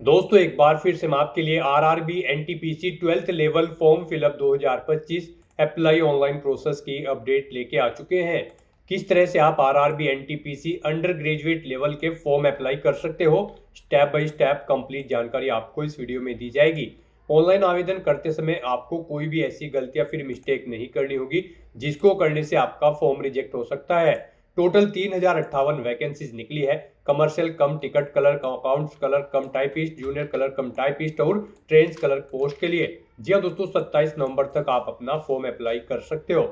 दोस्तों एक बार फिर से मैं आपके लिए RRB NTPC 12th level form fill up 2025 apply online process की अपडेट लेके आ चुके हैं। किस तरह से आप RRB NTPC under graduate level के फॉर्म अप्लाई कर सकते हो, स्टेप बाय स्टेप कंप्लीट जानकारी आपको इस वीडियो में दी जाएगी। ऑनलाइन आवेदन करते समय आपको कोई भी ऐसी गलती या फिर मिस्टेक नहीं करनी होगी जिसको करने से आपका फॉर्म रिजेक्ट हो सकता है। टोटल 3058 वैकेंसीज निकली है। कमर्शियल कम टिकट कलर, अकाउंट्स कलर कम टाइपिस्ट, जूनियर कलर कम टाइपिस्ट और ट्रेंड्स कलर पोस्ट के लिए। जी हाँ दोस्तों, 27 नवंबर तक आप अपना फॉर्म अप्लाई कर सकते हो।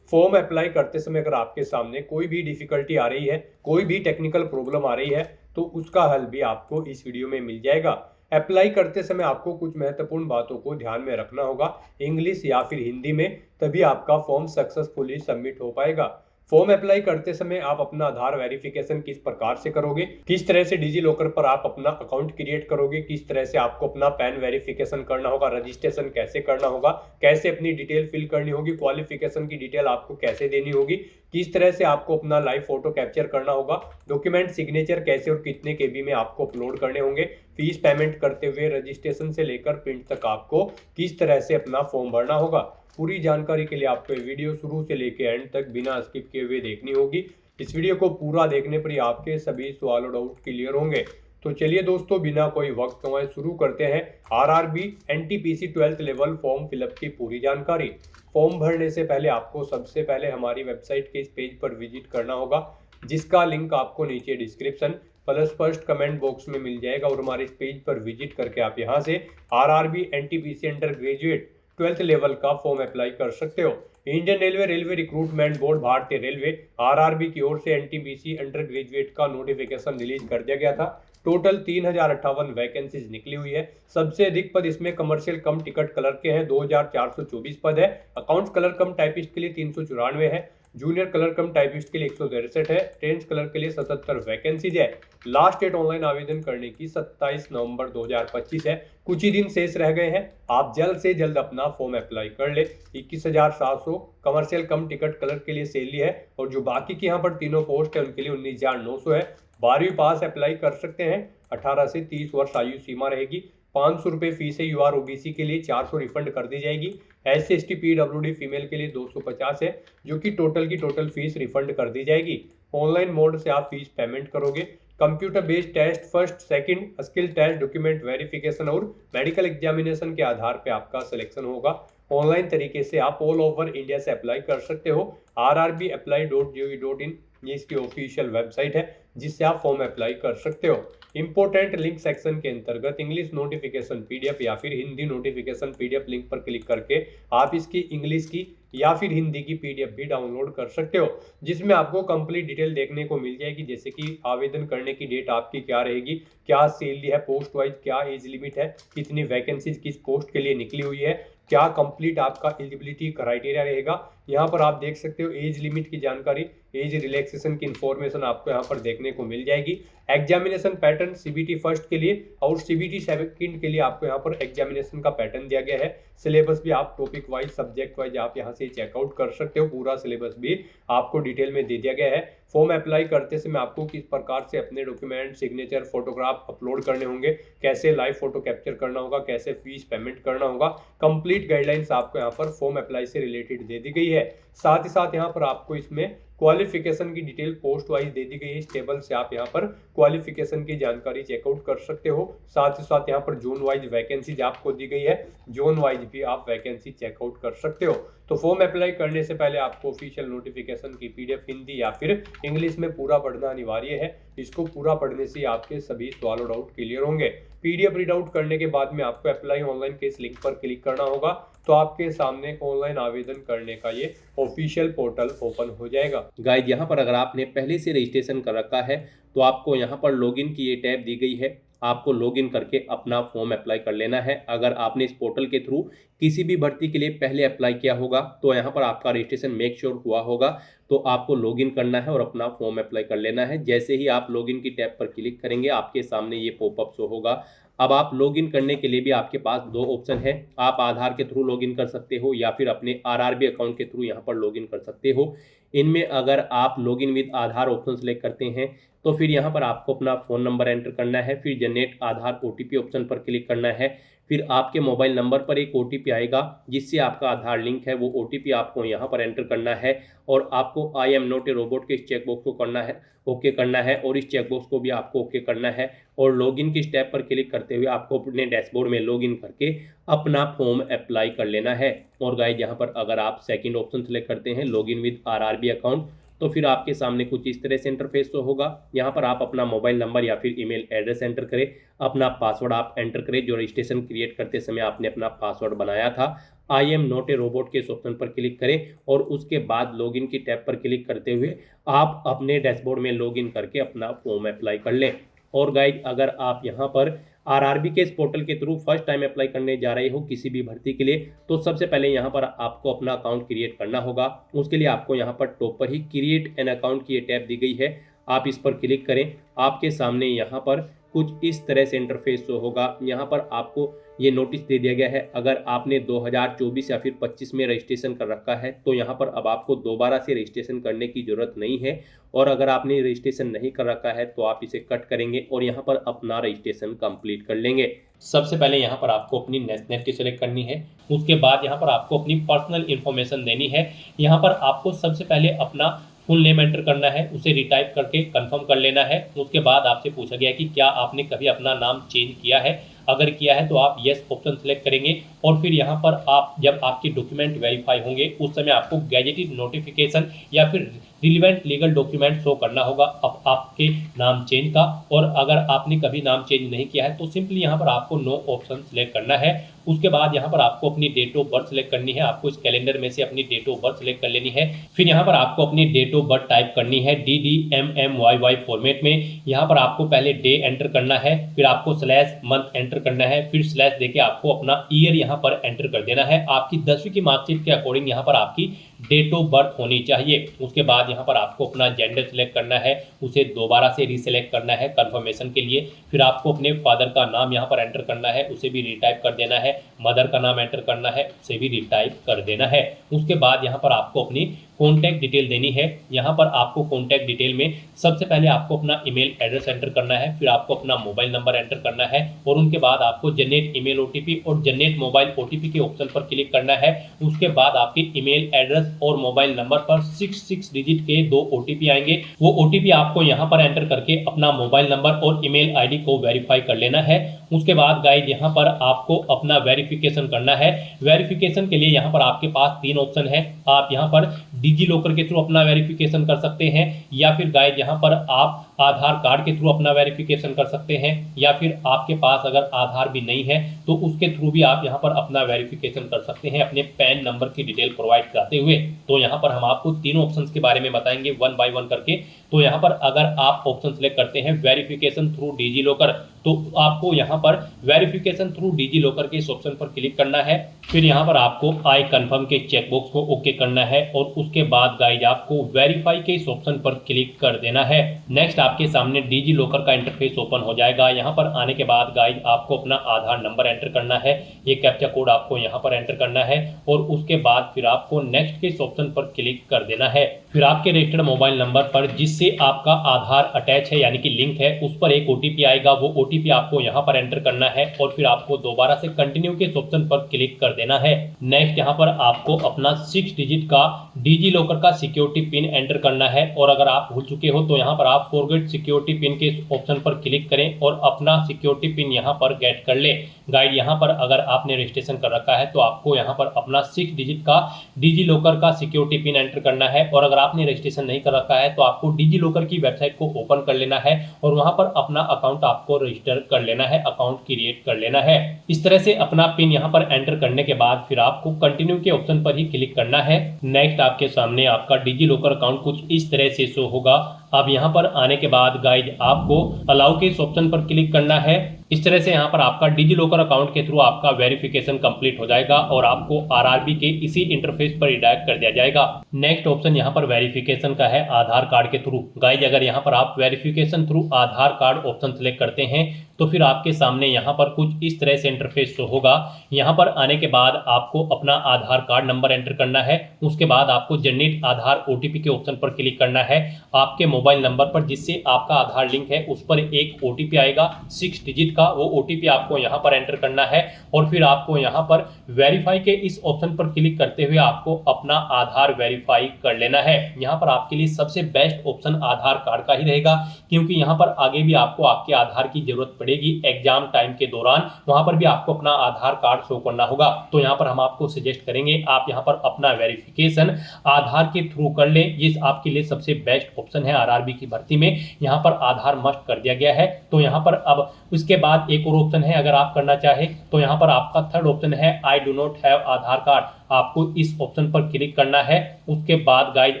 फॉर्म अप्लाई करते समय अगर आपके सामने कोई भी डिफिकल्टी आ रही है, कोई भी टेक्निकल प्रॉब्लम आ रही है, तो उसका हल भी आपको इस वीडियो में मिल जाएगा। अप्लाई करते समय आपको कुछ महत्वपूर्ण बातों को ध्यान में रखना होगा, इंग्लिश या फिर हिंदी में, तभी आपका फॉर्म सक्सेसफुली सबमिट हो पाएगा। फॉर्म अप्लाई करते समय आप अपना आधार वेरिफिकेशन किस प्रकार से करोगे, किस तरह से डिजी लॉकर पर आप अपना अकाउंट क्रिएट करोगे, किस तरह से आपको अपना पैन वेरिफिकेशन करना होगा, रजिस्ट्रेशन कैसे करना होगा, कैसे अपनी डिटेल फिल करनी होगी, क्वालिफिकेशन की डिटेल आपको कैसे देनी होगी, किस तरह से आपको अपना लाइव फोटो कैप्चर करना होगा, डॉक्यूमेंट सिग्नेचर कैसे और कितने केबी में आपको अपलोड करने होंगे, फीस पेमेंट करते हुए रजिस्ट्रेशन से लेकर प्रिंट तक आपको किस तरह से अपना फॉर्म भरना होगा। पूरी जानकारी के लिए आपको वीडियो शुरू से लेकर एंड तक बिना स्किप किए हुए देखनी होगी। इस वीडियो को पूरा देखने पर ही आपके सभी सवाल और डाउट क्लियर होंगे। तो चलिए दोस्तों, बिना कोई वक्त गंवाए शुरू करते हैं RRB NTPC 12th level form fill up की पूरी जानकारी। फॉर्म भरने से पहले आपको सबसे पहले हमारी वेबसाइट के इस पेज पर विजिट करना होगा, जिसका लिंक आपको नीचे description plus first comment box में मिल जाएगा। और हमारे इस पेज पर विजिट करके आप यहाँ से RRB NTPC under graduate 12th level का फॉर्म अप्लाई कर सकते हो। Indian railway, railway recruitment board, भारतीय रेलवे, आरआरबी की ओर से एनटीपीसी अंडर ग्रेजुएट का नोटिफिकेशन रिलीज कर दिया गया था। टोटल 3058 वैकेंसीज निकली हुई है। सबसे अधिक पद इसमें कमर्शियल कम टिकट कलर के हैं, 2424 पद है। अकाउंट्स कलर कम टाइपिस्ट के लिए 394 है। जूनियर कलर कम टाइपिस्ट के लिए 163 है। ट्रेंड्स कलर के लिए 77 वैकेंसीज है। लास्ट डेट ऑनलाइन आवेदन करने की 27 नवंबर 2025 है। कुछ ही दिन शेष रह गए हैं। आप जल्द से जल्द अपना फॉर्म अप्लाई कर ले। 21,700 कमर्शियल कम टिकट कलर के लिए सैलरी है, और जो बाकी की यहाँ पर तीनों पोस्ट है उनके लिए 19,900 है। 12वीं पास अप्लाई कर सकते हैं। 18 से 30 वर्ष आयु सीमा रहेगी। 500 रुपये फीस है। यूआर ओबीसी के लिए 400 रिफंड कर दी जाएगी। SC/ST PWD फीमेल के लिए 250 है, जो कि टोटल की टोटल फीस रिफंड कर दी जाएगी। ऑनलाइन मोड से आप फीस पेमेंट करोगे। Computer based test, first second skill test, document verification और मेडिकल एग्जामिनेशन के आधार पे आपका सिलेक्शन होगा। ऑनलाइन तरीके से आप ऑल ओवर इंडिया से अप्लाई कर सकते हो। rrbapply.gov.in ये इसकी ऑफिशियल वेबसाइट है, जिससे आप फॉर्म अप्लाई कर सकते हो। इंपोर्टेंट लिंक सेक्शन के अंतर्गत इंग्लिश नोटिफिकेशन पीडीएफ या फिर हिंदी नोटिफिकेशन पीडीएफ लिंक पर क्लिक करके आप इसकी इंग्लिश की या फिर हिंदी की पीडीएफ भी डाउनलोड कर सकते हो, जिसमें आपको कंप्लीट डिटेल देखने को मिल जाएगी, जैसे कि आवेदन करने की डेट आपकी क्या रहेगी, क्या सैलरी है, पोस्ट वाइज क्या एज लिमिट है, कितनी वैकेंसीज किस पोस्ट के लिए निकली हुई है, क्या कंप्लीट आपका एलिजिबिलिटी क्राइटेरिया रहेगा। यहाँ पर आप देख सकते हो एज लिमिट की जानकारी, एज रिलैक्सेशन की इंफॉर्मेशन आपको यहाँ पर देखने को मिल जाएगी। एग्जामिनेशन पैटर्न सीबीटी फर्स्ट के लिए और सीबीटी सेकंड के लिए आपको यहाँ पर एग्जामिनेशन का पैटर्न दिया गया है। सिलेबस भी आप टॉपिक वाइज, सब्जेक्ट वाइज आप यहाँ से चेकआउट कर सकते हो। पूरा सिलेबस भी आपको डिटेल में दे दिया गया है। फॉर्म अप्लाई करते समय आपको किस प्रकार से अपने डॉक्यूमेंट, सिग्नेचर, फोटोग्राफ अपलोड करने होंगे, कैसे लाइव फोटो कैप्चर करना होगा, कैसे फीस पेमेंट करना होगा, कंप्लीट गाइडलाइंस आपको यहाँ पर फॉर्म अप्लाई से रिलेटेड दे दी गई है। साथ ही साथ यहाँ पर आपको इसमें क्वालिफिकेशन की डिटेल पोस्ट वाइज दे दी गई है। इस टेबल से आप यहाँ पर क्वालिफिकेशन की जानकारी चेकआउट कर सकते हो। साथ ही साथ यहाँ पर जोन वाइज वैकेंसीज आपको दी गई है, जोन वाइज भी आप वैकेंसी चेकआउट कर सकते हो। तो फॉर्म अप्लाई करने से पहले आपको ऑफिशियल नोटिफिकेशन की पीडीएफ हिंदी या फिर इंग्लिश में पूरा पढ़ना अनिवार्य है। इसको पूरा पढ़ने से आपके सभी सवाल और डाउट क्लियर होंगे। पीडीएफ रीड आउट करने के बाद में आपको अप्लाई ऑनलाइन के इस लिंक पर क्लिक करना होगा, तो आपके सामने ऑनलाइन आवेदन करने का ये ऑफिशियल पोर्टल ओपन हो जाएगा। गाइज, यहाँ पर अगर आपने पहले से रजिस्ट्रेशन कर रखा है तो आपको यहाँ पर लॉगिन की ये टैब दी गई है। आपको लॉगिन करके अपना फॉर्म अप्लाई कर लेना है। अगर आपने इस पोर्टल के थ्रू किसी भी भर्ती के लिए पहले अप्लाई किया होगा तो यहाँ पर आपका रजिस्ट्रेशन मेक श्योर हुआ होगा, तो आपको लॉगिन करना है और अपना फॉर्म अप्लाई कर लेना है। जैसे ही आप लॉगिन की टैब पर क्लिक करेंगे आपके सामने ये पॉपअप शो होगा। अब आप लॉगिन करने के लिए भी आपके पास दो ऑप्शन है। आप आधार के थ्रू लॉगिन कर सकते हो या फिर अपने आरआरबी अकाउंट के थ्रू यहाँ पर लॉगिन कर सकते हो। इनमें अगर आप login with Aadhaar option select करते हैं तो फिर यहाँ पर आपको अपना फ़ोन नंबर एंटर करना है, फिर जनरेट आधार OTP ऑप्शन पर क्लिक करना है। फिर आपके मोबाइल नंबर पर एक OTP आएगा जिससे आपका आधार लिंक है, वो OTP आपको यहाँ पर एंटर करना है और आपको I am not a robot के इस चेकबॉक्स को करना है, ओके करना है और इस चेकबॉक्स को भी आपको ओके करना है और लॉगिन की स्टेप पर क्लिक करते हुए आपको अपने डैशबोर्ड में लॉगिन करके अपना फॉर्म अप्लाई कर लेना है। और गाइस यहाँ पर अगर आप सेकंड ऑप्शन सेलेक्ट करते हैं लॉगिन विद RRB अकाउंट, तो फिर आपके सामने कुछ इस तरह से इंटरफेस शो होगा। यहाँ पर आप अपना मोबाइल नंबर या फिर ईमेल एड्रेस एंटर करें, अपना पासवर्ड आप एंटर करें जो रजिस्ट्रेशन क्रिएट करते समय आपने अपना पासवर्ड बनाया था। I am not a robot के इस ऑप्शन पर क्लिक करें और उसके बाद लॉगिन की टैब पर क्लिक करते हुए आप अपने डैशबोर्ड में लॉगिन करके अपना फॉर्म अप्लाई कर लें। और गाइड अगर आप यहाँ पर RRB के इस पोर्टल के थ्रू फर्स्ट टाइम अप्लाई करने जा रहे हो किसी भी भर्ती के लिए, तो सबसे पहले यहाँ पर आपको अपना अकाउंट क्रिएट करना होगा। उसके लिए आपको यहाँ पर टॉप पर ही क्रिएट एन अकाउंट की ये टैब दी गई है, आप इस पर क्लिक करें। आपके सामने यहाँ पर कुछ इस तरह से इंटरफेस शो होगा। यहाँ पर आपको ये नोटिस दे दिया गया है, अगर आपने 2024 या फिर 25 में रजिस्ट्रेशन कर रखा है तो यहाँ पर अब आपको दोबारा से रजिस्ट्रेशन करने की ज़रूरत नहीं है, और अगर आपने रजिस्ट्रेशन नहीं कर रखा है तो आप इसे कट करेंगे और यहाँ पर अपना रजिस्ट्रेशन कंप्लीट कर लेंगे। सबसे पहले यहाँ पर आपको अपनी नेशनलिटी सेलेक्ट करनी है, उसके बाद यहाँ पर आपको अपनी पर्सनल इन्फॉर्मेशन देनी है। यहाँ पर आपको सबसे पहले अपना फुल नेम एंटर करना है, उसे रिटाइप करके कंफर्म कर लेना है। उसके बाद आपसे पूछा गया है कि क्या आपने कभी अपना नाम चेंज किया है, अगर किया है तो आप येस ऑप्शन सेलेक्ट करेंगे और फिर यहाँ पर आप जब आपके डॉक्यूमेंट वेरीफाई होंगे उस समय आपको गैजेटेड नोटिफिकेशन या फिर रिलीवेंट लीगल डॉक्यूमेंट शो करना होगा अब आपके नाम चेंज का। और अगर आपने कभी नाम चेंज नहीं किया है तो सिंपली यहाँ पर आपको नो ऑप्शन सेलेक्ट करना है। उसके बाद यहाँ पर आपको अपनी डेट ऑफ बर्थ सेलेक्ट करनी है, आपको इस कैलेंडर में से अपनी डेट ऑफ बर्थ सेलेक्ट कर लेनी है। फिर यहाँ पर आपको अपनी डेट ऑफ बर्थ टाइप करनी है DDMMYY फॉर्मेट में। यहाँ पर आपको पहले डे एंटर करना है, फिर आपको स्लैश मंथ एंटर करना है, फिर स्लैश देके आपको अपना ईयर यहाँ पर एंटर कर देना है। आपकी 10वीं की मार्कशीट के अकॉर्डिंग यहाँ पर आपकी डेट ऑफ बर्थ होनी चाहिए। उसके बाद यहाँ पर आपको अपना जेंडर सेलेक्ट करना है, उसे दोबारा से रीसेलेक्ट करना है कंफर्मेशन के लिए। फिर आपको अपने फादर का नाम यहाँ पर एंटर करना है, उसे भी रिटाइप कर देना है। मदर का नाम एंटर करना है, उसे भी रिटाइप कर देना है। उसके बाद यहाँ पर आपको अपनी कॉन्टैक्ट डिटेल देनी है। यहाँ पर आपको कॉन्टैक्ट डिटेल में सबसे पहले आपको अपना ईमेल एड्रेस एंटर करना है, फिर आपको अपना मोबाइल नंबर एंटर करना है और उनके बाद आपको जनरेट ईमेल OTP और जनरेट मोबाइल OTP के ऑप्शन पर क्लिक करना है। उसके बाद आपके ईमेल एड्रेस और मोबाइल नंबर पर 6 डिजिट के 2 OTP आएंगे। वो OTP आपको यहाँ पर एंटर करके अपना मोबाइल नंबर और ईमेल ID को वेरीफाई कर लेना है। उसके बाद गाइड यहाँ पर आपको अपना वेरिफिकेशन करना है। वेरिफिकेशन के लिए यहाँ पर आपके पास 3 ऑप्शन है। आप यहाँ पर डिजी लॉकर के थ्रू अपना वेरिफिकेशन कर सकते हैं, या फिर गाइड यहाँ पर आप आधार कार्ड के थ्रू अपना वेरिफिकेशन कर सकते हैं, या फिर आपके पास अगर आधार भी नहीं है तो उसके थ्रू भी आप यहाँ पर अपना वेरिफिकेशन कर सकते हैं अपने पैन नंबर की डिटेल प्रोवाइड कराते हुए। तो यहाँ पर हम आपको तीनों ऑप्शंस के बारे में बताएंगे 1 बाय 1 करके। तो यहाँ पर अगर आप ऑप्शन सेलेक्ट करते हैं वेरिफिकेशन थ्रू डिजी लॉकर, तो आपको यहाँ पर वेरिफिकेशन थ्रू डिजी लॉकर के इस ऑप्शन पर क्लिक करना है। फिर यहाँ पर आपको आई कंफर्म के चेकबॉक्स को ओके करना है और उसके बाद गाइड आपको वेरीफाई के इस ऑप्शन पर क्लिक कर देना है। नेक्स्ट आपके सामने डिजी लॉकर का इंटरफेस ओपन हो जाएगा। यहाँ पर आने के बाद गाइड आपको अपना आधार नंबर एंटर करना है, ये कैप्चा कोड आपको यहाँ पर एंटर करना है और उसके बाद फिर आपको नेक्स्ट के इस ऑप्शन पर क्लिक कर देना है। फिर आपके रजिस्टर्ड मोबाइल नंबर पर जिससे आपका आधार अटैच है यानी कि लिंक है, उस पर एक OTP आएगा। वो OTP आपको यहाँ पर एंटर करना है और फिर आपको दोबारा से कंटिन्यू के इस ऑप्शन पर क्लिक कर देना है। नेक्स्ट यहाँ पर आपको अपना 6 डिजिट का डिजी लॉकर का सिक्योरिटी पिन एंटर करना है, और अगर आप भूल चुके हो तो यहाँ पर आप फॉरगेट सिक्योरिटी पिन के ऑप्शन पर क्लिक करें और अपना सिक्योरिटी पिन यहाँ पर गेट कर ले। गाइड यहाँ पर अगर आपने रजिस्ट्रेशन कर रखा है तो आपको यहाँ पर अपना 6 डिजिट का डिजी लॉकर का सिक्योरिटी पिन एंटर करना है, और अगर आपने रजिस्ट्रेशन नहीं कर रखा है तो आपको डिजी लॉकर की वेबसाइट को ओपन कर लेना है और वहां पर अपना अकाउंट आपको रजिस्टर कर लेना है, अकाउंट क्रिएट कर लेना है। इस तरह से अपना पिन यहाँ पर एंटर करने के बाद फिर आपको कंटिन्यू के ऑप्शन पर ही क्लिक करना है। नेक्स्ट आपके सामने आपका डिजी लॉकर अकाउंट कुछ इस तरह से शो होगा। अब यहाँ पर आने के बाद गाइड आपको अलाउ के इस ऑप्शन पर क्लिक करना है इस तरह से यहाँ पर आपका डिजी लॉकर अकाउंट के थ्रू आपका वेरिफिकेशन कंप्लीट हो जाएगा और आपको आरआरबी के इसी इंटरफेस पर रिडायरेक्ट कर दिया जाएगा। नेक्स्ट ऑप्शन यहाँ पर वेरिफिकेशन का है आधार कार्ड के थ्रू। गाइज अगर यहाँ पर आप वेरिफिकेशन थ्रू आधार कार्ड ऑप्शन सेलेक्ट करते हैं तो फिर आपके सामने यहाँ पर कुछ इस तरह से इंटरफेस शो होगा। यहाँ पर आने के बाद आपको अपना आधार कार्ड नंबर एंटर करना है। उसके बाद आपको जनरेट आधार ओटीपी के ऑप्शन पर क्लिक करना है। आपके मोबाइल नंबर पर जिससे आपका आधार लिंक है उस पर एक ओटीपी आएगा 6 डिजिट का, वो ओटीपी आपको यहाँ पर एंटर करना है और फिर आपको यहाँ पर वेरीफाई के इस ऑप्शन पर क्लिक करते हुए आपको अपना आधार वेरीफाई कर लेना है। यहाँ पर आपके लिए सबसे बेस्ट ऑप्शन आधार कार्ड का ही रहेगा, क्योंकि यहाँ पर आगे भी आपको आपके आधार की जरूरत पड़ेगी एग्जाम टाइम के दौरान, वहां पर भी आपको अपना आधार कार्ड शो करना होगा। तो यहाँ पर हम आपको सजेस्ट करेंगे आप यहाँ पर अपना वेरिफिकेशन आधार के थ्रू कर ले। ये आपके लिए सबसे बेस्ट ऑप्शन है। आरआरबी की भर्ती में यहाँ पर आधार मस्ट कर दिया गया है। तो यहाँ पर अब उसके बाद एक और ऑप्शन है, अगर आप करना चाहे तो यहाँ पर आपका थर्ड ऑप्शन है I do not have Aadhaar card. आपको इस ऑप्शन पर क्लिक करना है। उसके बाद गाइड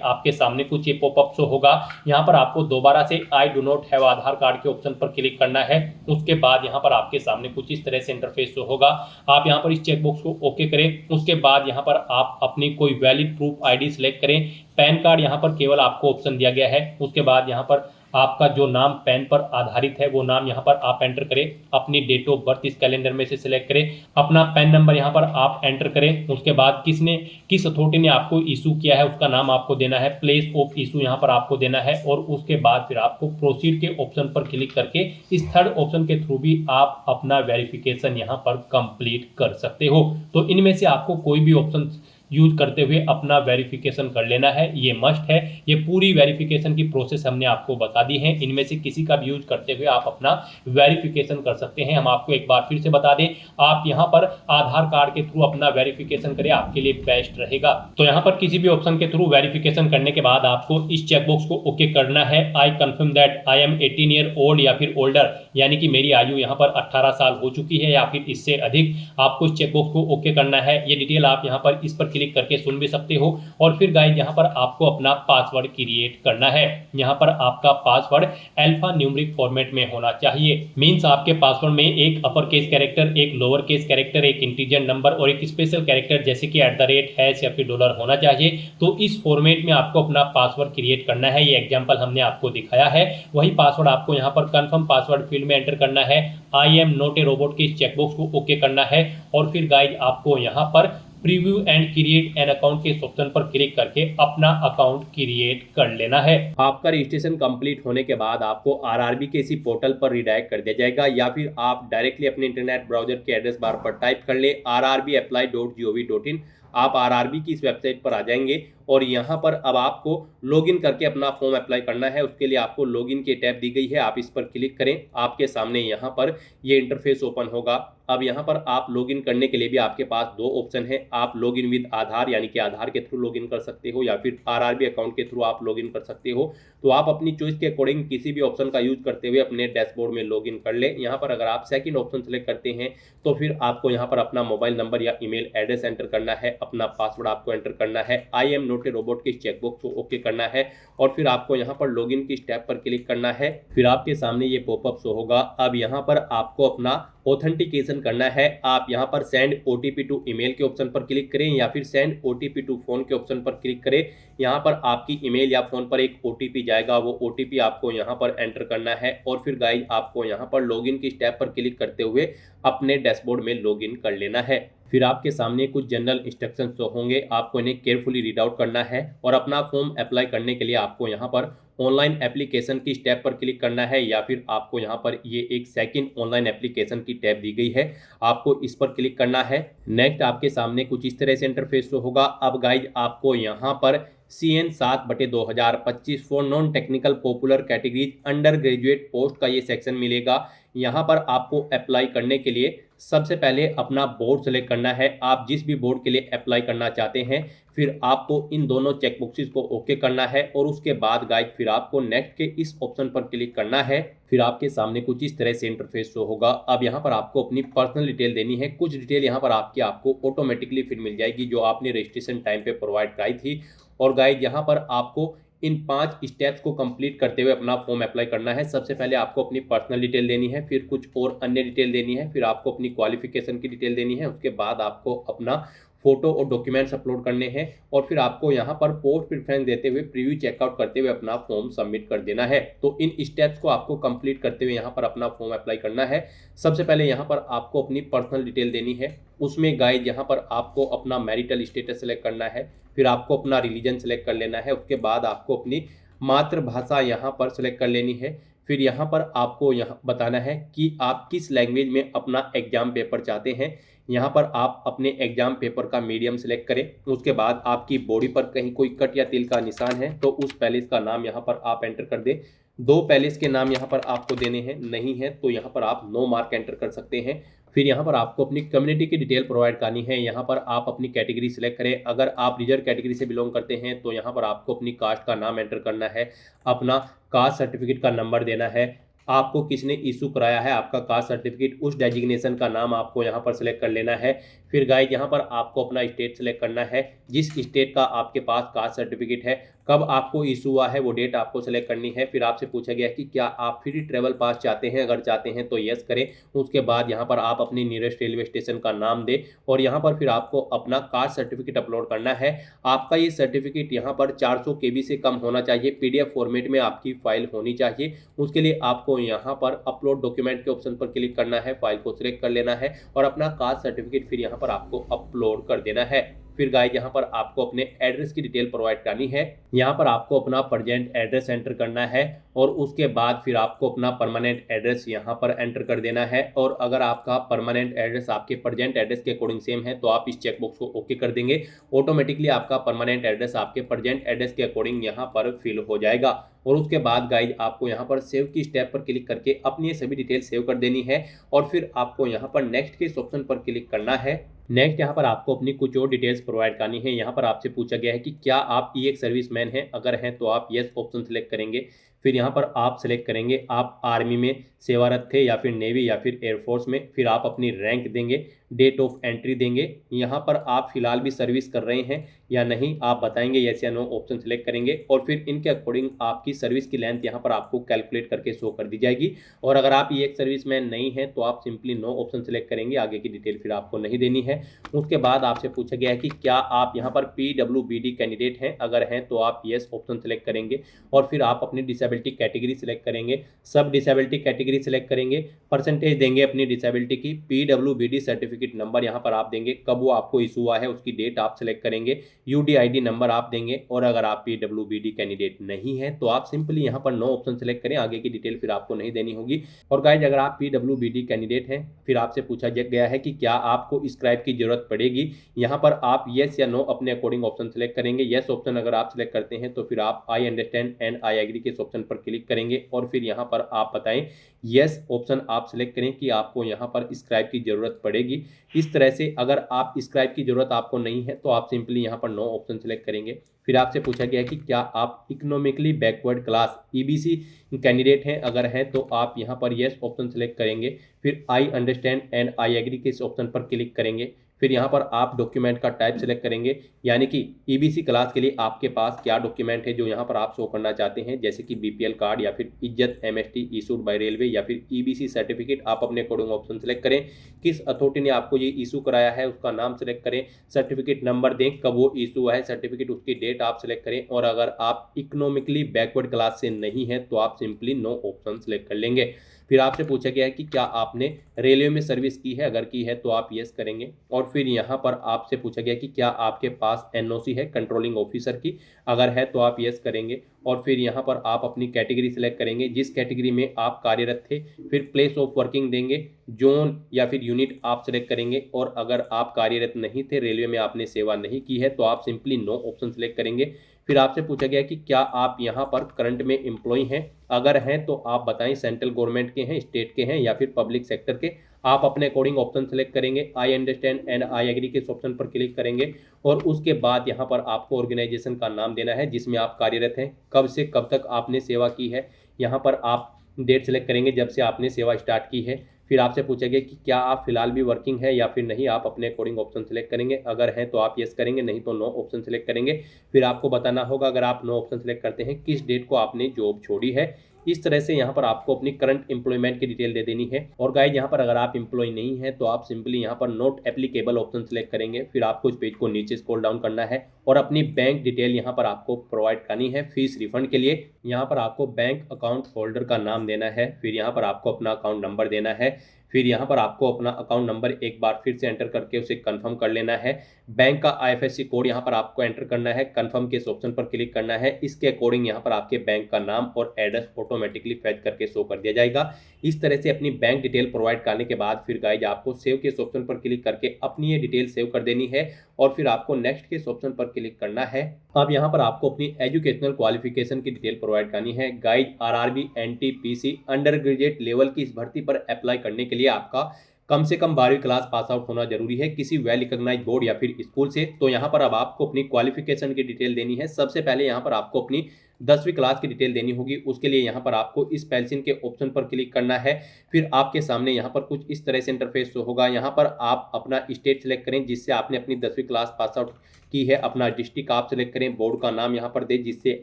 आपके सामने कुछ ये पॉपअप शो होगा। यहाँ पर आपको दोबारा से I do not have Aadhaar card के ऑप्शन पर क्लिक करना है। उसके बाद यहाँ पर आपके सामने कुछ इस तरह से इंटरफेस शो होगा। आप यहाँ पर इस चेकबॉक्स को ओके करें। उसके बाद यहाँ पर आप अपनी कोई वैलिड प्रूफ आईडी सिलेक्ट करें। पैन कार्ड यहाँ पर केवल आपको ऑप्शन दिया गया है। उसके बाद यहाँ पर आपका जो नाम पैन पर आधारित है वो नाम यहाँ पर आप एंटर करें। अपनी डेट ऑफ बर्थ इस कैलेंडर में से सिलेक्ट करें। अपना पैन नंबर यहाँ पर आप एंटर करें। उसके बाद किस अथॉरिटी ने आपको इशू किया है उसका नाम आपको देना है। प्लेस ऑफ इशू यहाँ पर आपको देना है और उसके बाद फिर आपको प्रोसीड के ऑप्शन पर क्लिक करके इस थर्ड ऑप्शन के थ्रू भी आप अपना वेरिफिकेशन यहाँ पर कंप्लीट कर सकते हो। तो इनमें से आपको कोई भी ऑप्शन यूज करते हुए अपना वेरिफिकेशन कर लेना है, ये मस्ट है। ये पूरी वेरिफिकेशन की प्रोसेस हमने आपको बता दी है। इनमें से किसी का भी यूज करते हुए आप अपना वेरिफिकेशन कर सकते हैं। हम आपको एक बार फिर से बता दें, आप यहाँ पर आधार कार्ड के थ्रू अपना वेरिफिकेशन करें, आपके लिए बेस्ट रहेगा। तो यहाँ पर किसी भी ऑप्शन के थ्रू वेरिफिकेशन करने के बाद आपको इस चेकबॉक्स को ओके करना है। I confirm that I am 18 year old या फिर ओल्डर, यानी कि मेरी आयु यहाँ पर 18 साल हो चुकी है या फिर इससे अधिक। आपको इस चेकबॉक्स को ओके करना है। ये डिटेल आप यहाँ पर इस पर क्लिक करके सुन भी सकते हो। और फिर गाइस यहाँ पर आपको अपना पासवर्ड क्रिएट करना है। यहाँ पर आपका पासवर्ड अल्फा न्यूमेरिक फॉर्मेट में होना चाहिए। मींस आपके पासवर्ड में एक अपर केस कैरेक्टर, एक लोअर केस कैरेक्टर, एक इंटीजर नंबर और एक स्पेशल कैरेक्टर जैसे कि @ या फिर डॉलर होना चाहिए। तो इस फॉर्मेट में आपको अपना पासवर्ड क्रिएट करना है। ये एग्जाम्पल हमने आपको दिखाया है। वही पासवर्ड आपको यहाँ पर कंफर्म पासवर्ड फील्ड में एंटर करना है। I am not a robot के इस चेकबॉक्स को ओके करना है। और फिर गाइस आपको यहाँ पर preview and create an account के ऑप्शन पर क्लिक करके अपना अकाउंट क्रिएट कर लेना है। आपका रजिस्ट्रेशन कंप्लीट होने के बाद आपको आरआरबी के इसी पोर्टल पर रिडायरेक्ट कर दिया जाएगा, या फिर आप डायरेक्टली अपने इंटरनेट ब्राउजर के एड्रेस बार पर टाइप कर ले rrbapply.gov.in। आप आरआरबी की इस वेबसाइट पर आ जाएंगे और यहाँ पर अब आपको लॉगिन करके अपना फॉर्म अप्लाई करना है। उसके लिए आपको लॉगिन की टैब दी गई है, आप इस पर क्लिक करें। आपके सामने यहाँ पर ये इंटरफेस ओपन होगा। अब यहाँ पर आप लॉगिन करने के लिए भी आपके पास दो ऑप्शन है। आप लॉगिन विद आधार यानी कि आधार के थ्रू लॉगिन कर सकते हो, या फिर आरआरबी अकाउंट के थ्रू आप लॉगिन कर सकते हो। तो आप अपनी चॉइस के अकॉर्डिंग किसी भी ऑप्शन का यूज करते हुए अपने डैशबोर्ड में लॉगिन कर ले। यहाँ पर अगर आप सेकंड ऑप्शन सेलेक्ट करते हैं तो फिर आपको यहाँ पर अपना मोबाइल नंबर या ईमेल एड्रेस एंटर करना है। अपना पासवर्ड आपको एंटर करना है। I am not a robot के चेकबॉक्स को ओके करना है और फिर आपको यहाँ पर लॉगिन की स्टेप पर क्लिक करना है। फिर आपके सामने ये पॉपअप शो होगा। अब यहाँ पर आपको अपना ऑथेंटिकेशन करना है। आप यहाँ पर सेंड ओटीपी टू ईमेल के ऑप्शन पर क्लिक करें या फिर सेंड ओटीपी टू फोन के ऑप्शन पर क्लिक करें। यहाँ पर आपकी ईमेल या फोन पर एक ओटीपी जाएगा, वो ओटीपी आपको यहाँ पर एंटर करना है और फिर गाइस आपको यहाँ पर लॉगिन की स्टेप पर क्लिक करते हुए अपने डैशबोर्ड में लॉगिन कर लेना है। फिर आपके सामने कुछ जनरल इंस्ट्रक्शंस तो होंगे, आपको इन्हें केयरफुली रीड आउट करना है और अपना फॉर्म अप्लाई करने के लिए आपको यहाँ पर ऑनलाइन एप्लीकेशन की स्टेप पर क्लिक करना है, या फिर आपको यहाँ पर ये एक सेकंड ऑनलाइन एप्लीकेशन की टैब दी गई है, आपको इस पर क्लिक करना है। नेक्स्ट आपके सामने कुछ इस तरह से इंटरफेस होगा। अब गाइज आपको यहाँ पर CN 7/2025 for non technical popular categories under graduate post का ये सेक्शन मिलेगा। यहाँ पर आपको अप्लाई करने के लिए सबसे पहले अपना बोर्ड सेलेक्ट करना है। आप जिस भी बोर्ड के लिए अप्लाई करना चाहते हैं, फिर आपको इन दोनों चेकबॉक्सेस को ओके करना है और उसके बाद गाइज फिर आपको नेक्स्ट के इस ऑप्शन पर क्लिक करना है। फिर आपके सामने कुछ इस तरह से इंटरफेस शो होगा। अब यहाँ पर आपको अपनी पर्सनल डिटेल देनी है। कुछ डिटेल यहाँ पर आपको ऑटोमेटिकली फिर मिल जाएगी जो आपने रजिस्ट्रेशन टाइम पे प्रोवाइड कराई थी। और गाइज यहाँ पर आपको इन 5 स्टेप्स को कंप्लीट करते हुए अपना फॉर्म अप्लाई करना है। सबसे पहले आपको अपनी पर्सनल डिटेल देनी है, फिर कुछ और अन्य डिटेल देनी है, फिर आपको अपनी क्वालिफिकेशन की डिटेल देनी है, उसके बाद आपको अपना फोटो और डॉक्यूमेंट्स अपलोड करने हैं और फिर आपको यहाँ पर पोस्ट प्रेफरेंस देते हुए प्रीव्यू चेकआउट करते हुए अपना फॉर्म सबमिट कर देना है। तो इन स्टेप्स को आपको कंप्लीट करते हुए यहाँ पर अपना फॉर्म अप्लाई करना है। सबसे पहले यहाँ पर आपको अपनी पर्सनल डिटेल देनी है, उसमें गाइड यहाँ पर आपको अपना मैरिटल स्टेटस सेलेक्ट करना है, फिर आपको अपना रिलीजन सेलेक्ट कर लेना है, उसके बाद आपको अपनी मातृभाषा यहाँ पर सेलेक्ट कर लेनी है, फिर यहाँ पर आपको यहाँ बताना है कि आप किस लैंग्वेज में अपना एग्जाम पेपर चाहते हैं। यहाँ पर आप अपने एग्जाम पेपर का मीडियम सेलेक्ट करें, उसके बाद आपकी बॉडी पर कहीं कोई कट या तिल का निशान है तो उस पैलेस का नाम यहाँ पर आप एंटर कर दें। 2 पैलेस के नाम यहाँ पर आपको देने हैं, नहीं है तो यहाँ पर आप नो मार्क एंटर कर सकते हैं। फिर यहाँ पर आपको अपनी कम्युनिटी की डिटेल प्रोवाइड करनी है। यहाँ पर आप अपनी कैटेगरी सिलेक्ट करें, अगर आप रिजर्व कैटेगरी से बिलोंग करते हैं तो यहाँ पर आपको अपनी कास्ट का नाम एंटर करना है, अपना कास्ट सर्टिफिकेट का नंबर देना है, आपको किसने इशू कराया है आपका कास्ट सर्टिफिकेट, उस डेजिग्नेशन का नाम आपको यहाँ पर सिलेक्ट कर लेना है। फिर गाइस यहाँ पर आपको अपना स्टेट सेलेक्ट करना है, जिस स्टेट का आपके पास कास्ट सर्टिफिकेट है, कब आपको इशू हुआ है वो डेट आपको सेलेक्ट करनी है। फिर आपसे पूछा गया है कि क्या आप फ्री ट्रेवल पास चाहते हैं, अगर चाहते हैं तो यस करें। उसके बाद यहाँ पर आप अपनी नियरेस्ट रेलवे स्टेशन का नाम दें और यहाँ पर फिर आपको अपना कास्ट सर्टिफिकेट अपलोड करना है। आपका ये सर्टिफिकेट यहाँ पर 400 KB से कम होना चाहिए, PDF फॉर्मेट में आपकी फाइल होनी चाहिए। उसके लिए आपको यहाँ पर अपलोड डॉक्यूमेंट के ऑप्शन पर क्लिक करना है, फाइल को सिलेक्ट कर लेना है और अपना कास्ट सर्टिफिकेट फिर यहाँ पर आपको अपलोड कर देना है। फिर गाइस यहाँ पर आपको अपने एड्रेस की डिटेल प्रोवाइड करनी है। यहाँ पर आपको अपना प्रेजेंट एड्रेस एंटर करना है और उसके बाद फिर आपको अपना परमानेंट एड्रेस यहाँ पर एंटर कर देना है। और अगर आपका परमानेंट एड्रेस आपके प्रेजेंट एड्रेस के अकॉर्डिंग सेम है तो आप इस चेकबॉक्स को ओके कर देंगे, ऑटोमेटिकली आपका परमानेंट एड्रेस आपके प्रेजेंट एड्रेस के अकॉर्डिंग यहाँ पर फिल हो जाएगा। और उसके बाद गाइज आपको यहाँ पर सेव की स्टेप पर क्लिक करके अपनी ये सभी डिटेल सेव कर देनी है और फिर आपको यहाँ पर नेक्स्ट के इस ऑप्शन पर क्लिक करना है। नेक्स्ट यहाँ पर आपको अपनी कुछ और डिटेल्स प्रोवाइड करनी है। यहाँ पर आपसे पूछा गया है कि क्या आप एक सर्विसमैन हैं, अगर हैं तो आप यस ऑप्शन सेलेक्ट करेंगे। फिर यहाँ पर आप सेलेक्ट करेंगे आप आर्मी में सेवारत थे या फिर नेवी या फिर एयरफोर्स में, फिर आप अपनी रैंक देंगे, डेट ऑफ एंट्री देंगे, यहाँ पर आप फिलहाल भी सर्विस कर रहे हैं या नहीं आप बताएंगे, यस या नो ऑप्शन सेलेक्ट करेंगे और फिर इनके अकॉर्डिंग आपकी सर्विस की लेंथ यहाँ पर आपको कैलकुलेट करके शो कर दी जाएगी। और अगर आप ये एक सर्विसमैन नहीं है तो आप सिंपली नो ऑप्शन सेलेक्ट करेंगे, आगे की डिटेल फिर आपको नहीं देनी है। उसके बाद आपसे पूछा गया है कि क्या आप यहाँ पर PWBD कैंडिडेट हैं, अगर हैं तो आप यस ऑप्शन सेलेक्ट करेंगे और फिर आप अपनी डिसेबिलिटी कैटेगरी सेलेक्ट करेंगे, सब डिसेबिलिटी कैटेगरी सेलेक्ट करेंगे, परसेंटेज देंगे अपनी डिसेबिलिटी की, PWBD सर्टिफिकेट नंबर यहाँ पर आप देंगे, कब वो आपको इशू हुआ है उसकी डेट आप सेलेक्ट करेंगे, UDID नंबर आप देंगे। और अगर आप PWBD कैंडिडेट नहीं है तो आप सिंपली यहाँ पर नो ऑप्शन सेलेक्ट करें, आगे की डिटेल फिर आपको नहीं देनी होगी। और गाइज अगर आप PWBD कैंडिडेट हैं फिर आपसे पूछा गया है कि क्या आपको स्क्राइब की जरूरत पड़ेगी, यहाँ पर आप यस या नो अपने अकॉर्डिंग ऑप्शन सेलेक्ट करेंगे। यस ऑप्शन अगर आप सेलेक्ट करते हैं तो फिर आप I understand and I agree के ऑप्शन पर क्लिक करेंगे और फिर यहाँ पर आप बताएं यस ऑप्शन आप सेलेक्ट करें कि आपको यहाँ पर स्क्राइब की जरूरत पड़ेगी। इस तरह से अगर आप स्क्राइब की जरूरत आपको नहीं है तो आप सिंपली यहाँ पर नो ऑप्शन सेलेक्ट करेंगे। फिर आपसे पूछा गया है कि क्या आप economically backward class EBC candidate हैं, अगर हैं तो आप यहाँ पर यस ऑप्शन सेलेक्ट करेंगे, फिर I understand and I agree के इस ऑप्शन पर क्लिक करेंगे। फिर यहाँ पर आप डॉक्यूमेंट का टाइप सेलेक्ट करेंगे, यानी कि EBC क्लास के लिए आपके पास क्या डॉक्यूमेंट है जो यहाँ पर आप शो करना चाहते हैं, जैसे कि BPL कार्ड या फिर इज्जत MST इशूड बाय रेलवे या फिर EBC सर्टिफिकेट। आप अपने अकॉर्डिंग ऑप्शन सेलेक्ट करें, किस अथॉरिटी ने आपको ये इशू कराया है उसका नाम सेलेक्ट करें, सर्टिफिकेट नंबर दें, कब वो इशू हुआ है सर्टिफिकेट उसकी डेट आप सेलेक्ट करें। और अगर आप इकोनॉमिकली बैकवर्ड क्लास से नहीं है तो आप सिंपली नो ऑप्शन सेलेक्ट कर लेंगे। फिर आपसे पूछा गया है कि क्या आपने रेलवे में सर्विस की है, अगर की है तो आप यस करेंगे। और फिर यहाँ पर आपसे पूछा गया कि क्या आपके पास NOC है कंट्रोलिंग ऑफिसर की, अगर है तो आप यस करेंगे। और फिर यहाँ पर आप अपनी कैटेगरी सेलेक्ट करेंगे, जिस कैटेगरी में आप कार्यरत थे, फिर प्लेस ऑफ वर्किंग देंगे, जोन या फिर यूनिट आप सेलेक्ट करेंगे। और अगर आप कार्यरत नहीं थे, रेलवे में आपने सेवा नहीं की है तो आप सिंपली नो ऑप्शन सेलेक्ट करेंगे। फिर आपसे पूछा गया कि क्या आप यहाँ पर करंट में एम्प्लॉय हैं, अगर हैं तो आप बताएं सेंट्रल गवर्नमेंट के हैं, स्टेट के हैं या फिर पब्लिक सेक्टर के। आप अपने अकॉर्डिंग ऑप्शन सेलेक्ट करेंगे, I understand and I agree के ऑप्शन पर क्लिक करेंगे और उसके बाद यहाँ पर आपको ऑर्गेनाइजेशन का नाम देना है जिसमें आप कार्यरत हैं, कब से कब तक आपने सेवा की है, यहाँ पर आप डेट सेलेक्ट करेंगे जब से आपने सेवा स्टार्ट की है। फिर आपसे पूछा गया कि क्या आप फिलहाल भी वर्किंग है या फिर नहीं, आप अपने अकॉर्डिंग ऑप्शन सेलेक्ट करेंगे। अगर हैं तो आप यस करेंगे, नहीं तो नो ऑप्शन सेलेक्ट करेंगे। फिर आपको बताना होगा अगर आप नो ऑप्शन सेलेक्ट करते हैं किस डेट को आपने जॉब छोड़ी है। इस तरह से यहाँ पर आपको अपनी करंट एम्प्लॉयमेंट की डिटेल दे देनी है। और गाइस यहाँ पर अगर आप एम्प्लॉय नहीं है तो आप सिंपली यहाँ पर नॉट एप्लीकेबल ऑप्शन सेलेक्ट करेंगे। फिर आपको इस पेज को नीचे स्क्रॉल डाउन करना है और अपनी बैंक डिटेल यहाँ पर आपको प्रोवाइड करनी है। फीस रिफंड के लिए यहाँ पर आपको बैंक अकाउंट होल्डर का नाम देना है। फिर यहाँ पर आपको अपना अकाउंट नंबर देना है। फिर यहाँ पर आपको अपना अकाउंट नंबर एक बार फिर से एंटर करके उसे कंफर्म कर लेना है। बैंक का IFSC कोड यहाँ पर आपको एंटर करना है। कंफर्म के इस ऑप्शन पर क्लिक करना है। इसके अकॉर्डिंग यहाँ पर आपके बैंक का नाम और एड्रेस ऑटोमेटिकली फैच करके शो कर दिया जाएगा। इस तरह से अपनी बैंक डिटेल प्रोवाइड करने के बाद फिर गाइज आपको सेव के इस ऑप्शन पर क्लिक करके अपनी ये डिटेल सेव कर देनी है और फिर आपको नेक्स्ट के इस ऑप्शन पर क्लिक करना है। अब यहाँ पर आपको अपनी एजुकेशनल क्वालिफिकेशन की डिटेल प्रोवाइड करनी है। Guys RRB NTPC under graduate level की इस भर्ती पर अप्लाई करने के लिए आपका कम से कम 12वीं क्लास पास आउट होना जरूरी है किसी वेल रिकॉग्नाइज्ड बोर्ड या फिर स्कूल से। तो यहाँ पर अब आपको अपनी क्वालिफिकेशन की डिटेल देनी है। सबसे पहले यहाँ पर आपको अपनी 10वीं क्लास की डिटेल देनी होगी। उसके लिए यहाँ पर आपको इस पेंसिल के ऑप्शन पर क्लिक करना है। फिर आपके सामने यहाँ पर कुछ इस तरह से इंटरफेस होगा। यहाँ पर आप अपना स्टेट सेलेक्ट करें जिससे आपने अपनी 10वीं क्लास पास आउट की है। अपना डिस्ट्रिक्ट आप सेलेक्ट करें, बोर्ड का नाम यहाँ पर दें जिससे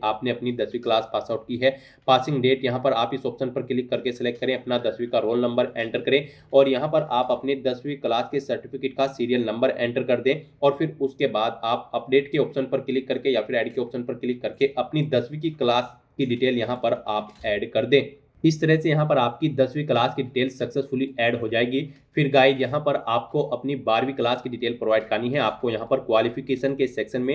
आपने अपनी 10वीं क्लास पास आउट की है। पासिंग डेट यहाँ पर आप इस ऑप्शन पर क्लिक करके सेलेक्ट करें। अपना 10वीं का रोल नंबर एंटर करें और यहाँ पर आप अपने 10वीं क्लास के सर्टिफिकेट का सीरियल नंबर एंटर कर दें। और फिर उसके बाद आप अपडेट के ऑप्शन पर क्लिक करके या फिर ऐड के ऑप्शन पर क्लिक करके अपनी 10वीं की क्लास की डिटेल यहाँ पर आप ऐड कर दें। इस तरह से यहाँ पर आपकी 10वीं क्लास की डिटेल सक्सेसफुली ऐड हो जाएगी। फिर गाइज यहाँ पर आपको अपनी 12वीं क्लास की डिटेल प्रोवाइड करनी है। आपको यहाँ पर क्वालिफिकेशन के सेक्शन में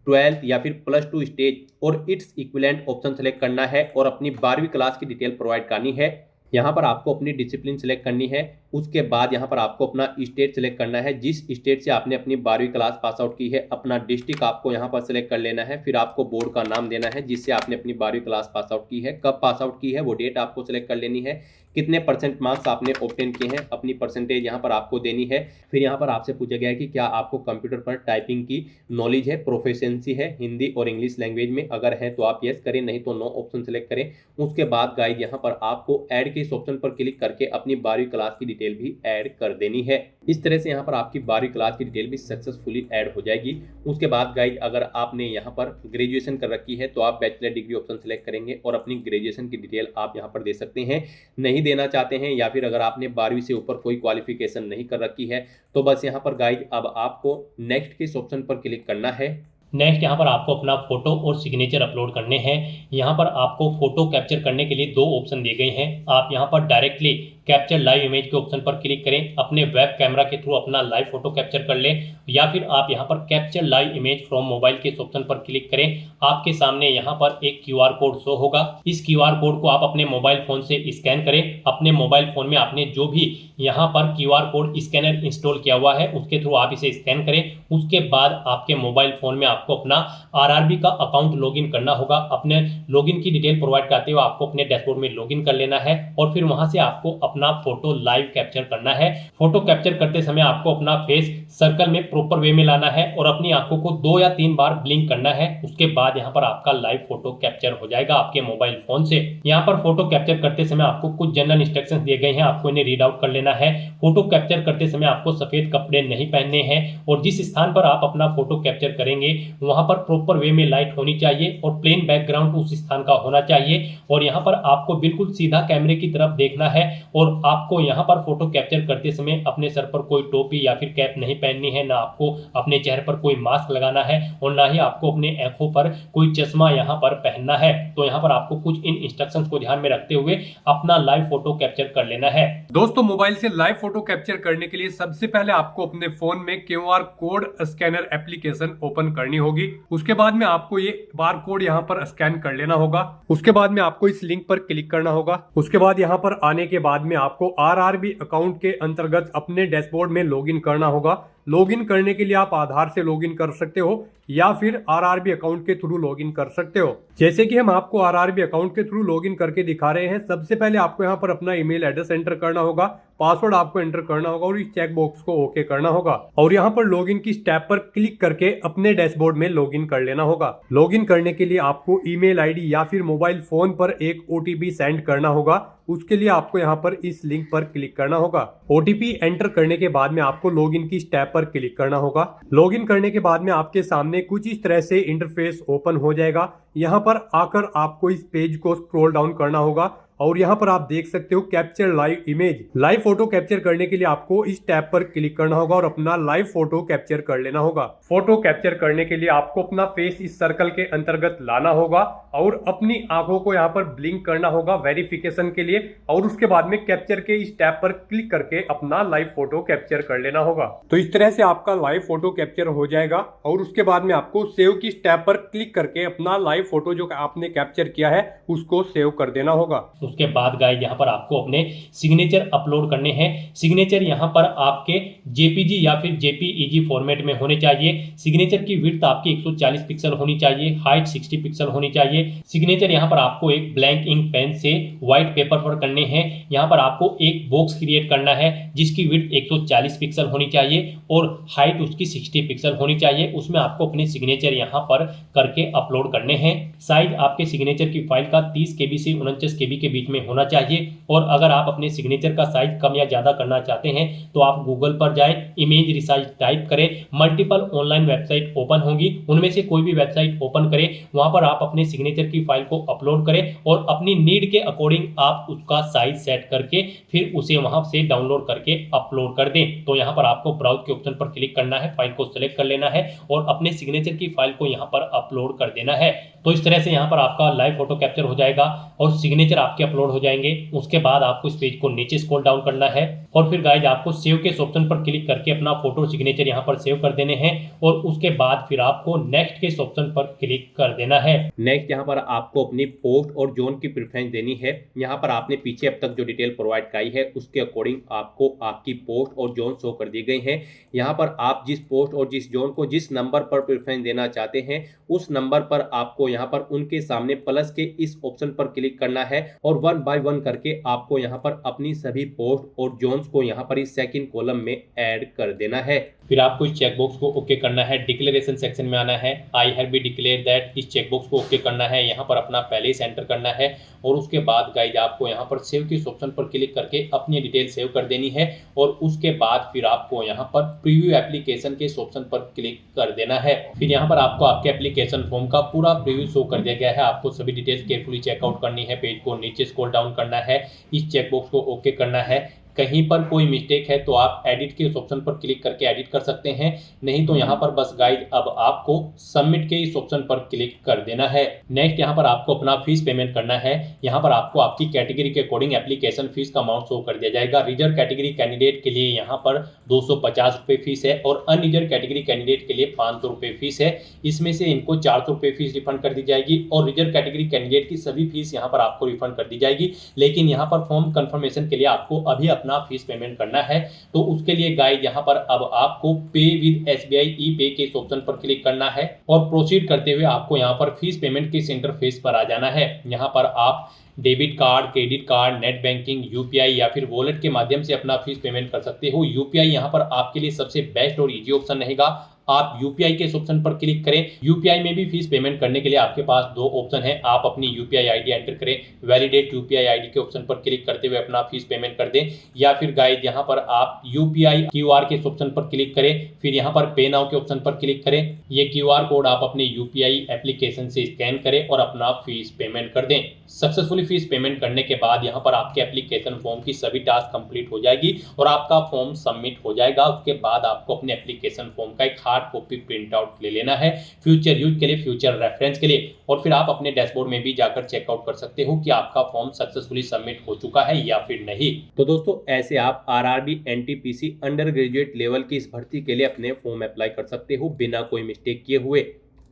12th या फिर +2 स्टेज और इट्स इक्विवेलेंट ऑप्शन सेलेक्ट करना है और अपनी 12वीं क्लास की डिटेल प्रोवाइड करनी है। यहाँ पर आपको अपनी डिसिप्लिन सेलेक्ट करनी है। उसके बाद यहाँ पर आपको अपना स्टेट सेलेक्ट करना है, जिस स्टेट से आपने अपनी 12वीं क्लास पास आउट की है। अपना डिस्ट्रिक्ट आपको यहाँ पर सेलेक्ट कर लेना है। फिर आपको बोर्ड का नाम देना है जिससे आपने अपनी 12वीं क्लास पास आउट की है। कब पास आउट की है वो डेट आपको सेलेक्ट कर लेनी है। कितने % मार्क्स आपने ऑब्टेन किए हैं, अपनी परसेंटेज यहाँ पर आपको देनी है। फिर यहाँ पर आपसे पूछा गया है कि क्या आपको कंप्यूटर पर टाइपिंग की नॉलेज है, प्रोफिशिएंसी है हिंदी और इंग्लिश लैंग्वेज में। अगर है तो आप यस करें, नहीं तो नो ऑप्शन सेलेक्ट करें। उसके बाद गाइड यहाँ पर आपको ऐड के इस ऑप्शन पर क्लिक करके अपनी 12वीं क्लास की डिटेल भी ऐड कर देनी है। इस तरह से यहाँ पर आपकी 12वीं क्लास की डिटेल भी सक्सेसफुली ऐड हो जाएगी। उसके बाद गाइड अगर आपने यहाँ पर ग्रेजुएशन कर रखी है तो आप बैचलर डिग्री ऑप्शन सेलेक्ट करेंगे और अपनी ग्रेजुएशन की डिटेल आप यहाँ पर दे सकते हैं। नहीं देना चाहते हैं या फिर अगर आपने 12वीं से ऊपर कोई क्वालिफिकेशन नहीं कर रखी है तो बस यहाँ पर गाइड अब आपको नेक्स्ट के इस ऑप्शन पर क्लिक करना है। नेक्स्ट यहाँ पर आपको अपना फोटो और सिग्नेचर अपलोड करने हैं। यहाँ पर आपको फोटो कैप्चर करने के लिए 2 ऑप्शन दिए गए हैं। आप यहाँ पर डायरेक्टली कैप्चर लाइव इमेज के ऑप्शन पर क्लिक करें, अपने वेब कैमरा के थ्रू अपना लाइव फोटो कैप्चर कर लें, या फिर आप यहाँ पर capture live image from mobile के इस ऑप्शन पर क्लिक करें। आपके सामने यहाँ पर एक QR कोड शो होगा। इस QR कोड को आप अपने मोबाइल फोन से स्कैन करें। अपने मोबाइल फोन में आपने जो भी यहाँ पर QR कोड स्कैनर इंस्टॉल किया हुआ है उसके थ्रू आप इसे स्कैन करें। उसके बाद आपके मोबाइल फोन में आपको अपना RRB का अकाउंट लॉगिन करना होगा। अपने लॉगिन की डिटेल प्रोवाइड करते हुए आपको अपने डैशबोर्ड में लॉगिन कर लेना है और फिर वहां से आपको अपना फोटो लाइव कैप्चर करना है। फोटो कैप्चर करते समय आपको अपना फेस सर्कल में प्रॉपर वे में लाना है और अपनी आंखों को 2 या 3 बार ब्लिंक करना है। उसके बाद यहाँ पर आपका लाइव फोटो कैप्चर हो जाएगा आपके मोबाइल फोन से। यहाँ पर फोटो कैप्चर करते समय आपको कुछ जनरल इंस्ट्रक्शंस दिए गए हैं, आपको इन्हें रीड आउट कर लेना है। फोटो कैप्चर करते समय आपको सफेद कपड़े नहीं पहनने हैं और जिस स्थान पर आप अपना फोटो कैप्चर करेंगे वहां पर प्रॉपर वे में लाइट होनी चाहिए और प्लेन बैकग्राउंड उस स्थान का होना चाहिए। और यहाँ पर आपको बिल्कुल सीधा कैमरे की तरफ देखना है और आपको यहाँ पर फोटो कैप्चर करते समय अपने सर पर कोई टोपी या फिर कैप नहीं पहननी है, ना आपको अपने चेहरे पर कोई मास्क लगाना है और ना ही आपको अपने आंखों पर कोई चश्मा यहाँ पर पहनना है। तो यहाँ पर आपको कुछ इन इंस्ट्रक्शंस को ध्यान में रखते हुए अपना लाइव फोटो कैप्चर कर लेना है। दोस्तों, मोबाइल से लाइव फोटो कैप्चर करने के लिए सबसे पहले आपको अपने फोन में QR code scanner application open करनी होगी। उसके बाद में आपको ये बार कोड यहाँ पर स्कैन कर लेना होगा। उसके बाद में आपको इस लिंक पर क्लिक करना होगा। उसके बाद यहाँ पर आने के बाद में आपको RRB अकाउंट के अंतर्गत अपने डैशबोर्ड में लॉगिन करना होगा। लॉगिन करने के लिए आप आधार से लॉगिन कर सकते हो या फिर आरआरबी अकाउंट के थ्रू लॉगिन कर सकते हो। जैसे कि हम आपको आरआरबी अकाउंट के थ्रू लॉगिन करके दिखा रहे हैं। सबसे पहले आपको यहाँ पर अपना ईमेल एड्रेस एंटर करना होगा, पासवर्ड आपको एंटर करना होगा और इस चेक बॉक्स को ओके करना होगा और यहाँ पर लॉगिन की स्टेप पर क्लिक करके अपने डैशबोर्ड में लॉगिन कर लेना होगा। लॉगिन करने के लिए आपको ईमेल आईडी या फिर मोबाइल फोन पर एक ओटीपी सेंड करना होगा। उसके लिए आपको यहाँ पर इस लिंक पर क्लिक करना होगा। ओटीपी एंटर करने के बाद में आपको लॉगिन की स्टेप पर क्लिक करना होगा। लॉगिन करने के बाद में आपके सामने कुछ इस तरह से इंटरफेस ओपन हो जाएगा। यहाँ पर आकर आपको इस पेज को स्क्रॉल डाउन करना होगा और यहाँ पर आप देख सकते हो capture live image. Live photo capture करने के लिए आपको इस टैब पर क्लिक करना होगा और अपना लाइव फोटो कैप्चर कर लेना होगा। फोटो कैप्चर करने के लिए आपको अपना फेस इस सर्कल के अंतर्गत लाना होगा और अपनी आंखों को यहाँ पर ब्लिंक करना होगा वेरिफिकेशन के लिए और उसके बाद में कैप्चर के इस टैब पर क्लिक करके अपना लाइव फोटो कैप्चर कर लेना होगा। तो इस तरह से आपका लाइव फोटो कैप्चर हो जाएगा और उसके बाद में आपको सेव की टैब पर क्लिक करके अपना लाइव फोटो जो आपने कैप्चर किया है उसको सेव कर देना होगा। उसके बाद गाइस यहाँ पर आपको अपने सिग्नेचर अपलोड करने हैं। सिग्नेचर यहाँ पर आपके जेपीजी या फिर जेपीईजी फॉर्मेट में होने चाहिए। सिग्नेचर की विड्थ आपकी 140 पिक्सल होनी चाहिए, हाइट 60 पिक्सल होनी चाहिए। सिग्नेचर यहाँ पर आपको एक ब्लैंक इंक पेन से व्हाइट पेपर पर करने हैं। यहाँ पर आपको एक बॉक्स क्रिएट करना है जिसकी विड्थ 140 पिक्सल होनी चाहिए और हाइट उसकी 60 पिक्सल होनी चाहिए। उसमें आपको अपने सिग्नेचर यहाँ पर करके अपलोड करने हैं। साइज आपके सिग्नेचर की फाइल का 30 KB से 49 KB के बीच में होना चाहिए और अगर आप अपने सिग्नेचर का साइज कम या ज्यादा करना चाहते हैं तो आप गूगल पर जाएं, इमेज रिसाइज टाइप करें, मल्टीपल ऑनलाइन वेबसाइट ओपन होंगी, उनमें से कोई भी वेबसाइट ओपन करें, वहां पर आप अपने सिग्नेचर की फाइल को अपलोड करें और अपनी नीड के अकॉर्डिंग आप उसका साइज सेट करके फिर उसे वहां से डाउनलोड करके अपलोड कर दें। तो यहाँ पर आपको ब्राउज के ऑप्शन पर क्लिक करना है, फाइल को सिलेक्ट कर लेना है और अपने सिग्नेचर की फाइल को यहाँ पर अपलोड कर देना है। तो इस तरह से यहाँ पर आपका लाइव फोटो कैप्चर हो जाएगा और सिग्नेचर आपके अपलोड हो जाएंगे। उसके बाद आपको इस पेज को नीचे स्क्रॉल डाउन करना है और फिर गाइज आपको सेव के ऑप्शन पर क्लिक करके अपना फोटो सिग्नेचर यहाँ पर सेव कर देने हैं और उसके बाद फिर आपको नेक्स्ट के ऑप्शन पर क्लिक कर देना है। नेक्स्ट यहाँ पर आपको अपनी पोस्ट और जोन की प्रेफरेंस देनी है। यहाँ पर आपने पीछे अब तक जो डिटेल प्रोवाइड कराई है उसके अकॉर्डिंग आपको आपकी पोस्ट और जोन शो कर दी गई है। यहाँ पर आप जिस पोस्ट और जिस जोन को जिस नंबर पर प्रेफरेंस देना चाहते हैं उस नंबर पर आपको यहाँ पर उनके सामने प्लस के इस ऑप्शन पर क्लिक करना है और 1 बाय 1 करके आपको यहाँ पर अपनी सभी पोस्ट और जोन्स को यहाँ पर इस सेकंड कॉलम में ऐड कर देना है। फिर आपको इस चेकबॉक्स को ओके करना है, डिक्लेरेशन सेक्शन में आना है, I have been declare that, इस चेकबॉक्स को ओके करना है, यहाँ पर अपना पहले से एंटर करना है और उसके बाद गाइज आपको यहाँ पर सेव के ऑप्शन पर क्लिक करके अपनी डिटेल सेव कर देनी है और उसके बाद फिर आपको यहाँ पर प्रीव्यू एप्लीकेशन के ऑप्शन पर क्लिक कर देना है। फिर यहाँ पर आपको आपके एप्लीकेशन फॉर्म का पूरा प्रीव्यू शो कर दिया गया है। आपको सभी डिटेल्स केयरफुली चेकआउट करनी है, पेज को नीचे स्क्रॉल डाउन करना है, इस चेकबॉक्स को ओके करना है। कहीं पर कोई मिस्टेक है तो आप एडिट के ऑप्शन पर क्लिक करके एडिट कर सकते हैं, नहीं तो यहाँ पर बस गाइड अब आपको सबमिट के इस ऑप्शन पर क्लिक कर देना है। नेक्स्ट यहाँ पर आपको अपना फीस पेमेंट करना है। यहाँ पर आपको आपकी कैटेगरी के अकॉर्डिंग एप्लीकेशन फीस का अमाउंट शो कर दिया जाएगा। रिजर्व कैटेगरी कैंडिडेट के लिए यहाँ पर 250 रुपये फीस है और अनरिजर्व कैटेगरी कैंडिडेट के लिए 500 रुपये फीस है। इसमें से इनको 400 रुपये फीस रिफंड कर दी जाएगी और रिजर्व कैटेगरी कैंडिडेट की सभी फीस यहाँ पर आपको रिफंड कर दी जाएगी। लेकिन यहाँ पर फॉर्म कंफर्मेशन के लिए आपको अभी अपना फीस पेमेंट करना है। तो उसके लिए गाइड यहाँ पर अब आपको पे विद SBI ई-पे के ऑप्शन पर क्लिक करना है और प्रोसीड करते हुए आपको यहाँ पर फीस पेमेंट के इंटरफेस पर आ जाना है। यहाँ पर आप debit card, credit card, net banking, UPI या फिर वॉलेट के माध्यम से अपना फीस पेमेंट कर सकते हो। UPI यहाँ पर आपके लिए सबसे बेस्ट और इजी ऑप्शन रहेगा। आप UPI के ऑप्शन पर क्लिक करें। UPI में भी फीस पेमेंट करने के लिए आपके पास दो ऑप्शन है। आप अपनी UPI ID एंटर करें, वैलिडेट UPI ID के ऑप्शन पर क्लिक करते हुए अपना फीस पेमेंट कर दें, या फिर गाइड यहाँ पर आप UPI QR के ऑप्शन पर क्लिक करें, फिर यहाँ पर पे नाउ के ऑप्शन पर क्लिक करें। ये QR कोड आप अपने UPI एप्लीकेशन से स्कैन करें और अपना फीस पेमेंट कर दें। सक्सेसफुली फीस पेमेंट करने के बाद यहाँ पर आपके एप्लीकेशन फॉर्म की सभी टास्क कंप्लीट हो जाएगी और आपका फॉर्म सबमिट हो जाएगा। उसके बाद आपको अपने एप्लीकेशन फॉर्म का एक हार्ड कॉपी प्रिंट आउट ले लेना है फ्यूचर यूज के लिए, फ्यूचर रेफरेंस के लिए, और फिर आप अपने डैशबोर्ड में भी जाकर चेकआउट कर सकते हो कि आपका फॉर्म सक्सेसफुली सबमिट हो चुका है या फिर नहीं। तो दोस्तों ऐसे आप RRB NTPC under graduate level की इस भर्ती के लिए अपने फॉर्म अप्लाई कर सकते हो बिना कोई मिस्टेक किए हुए।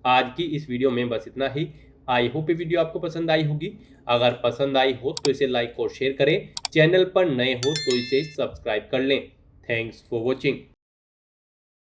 आज की इस वीडियो में बस इतना ही। आई होप ये वीडियो आपको पसंद आई होगी। अगर पसंद आई हो तो इसे लाइक और शेयर करें। चैनल पर नए हो तो इसे सब्सक्राइब कर लें। Thanks for watching.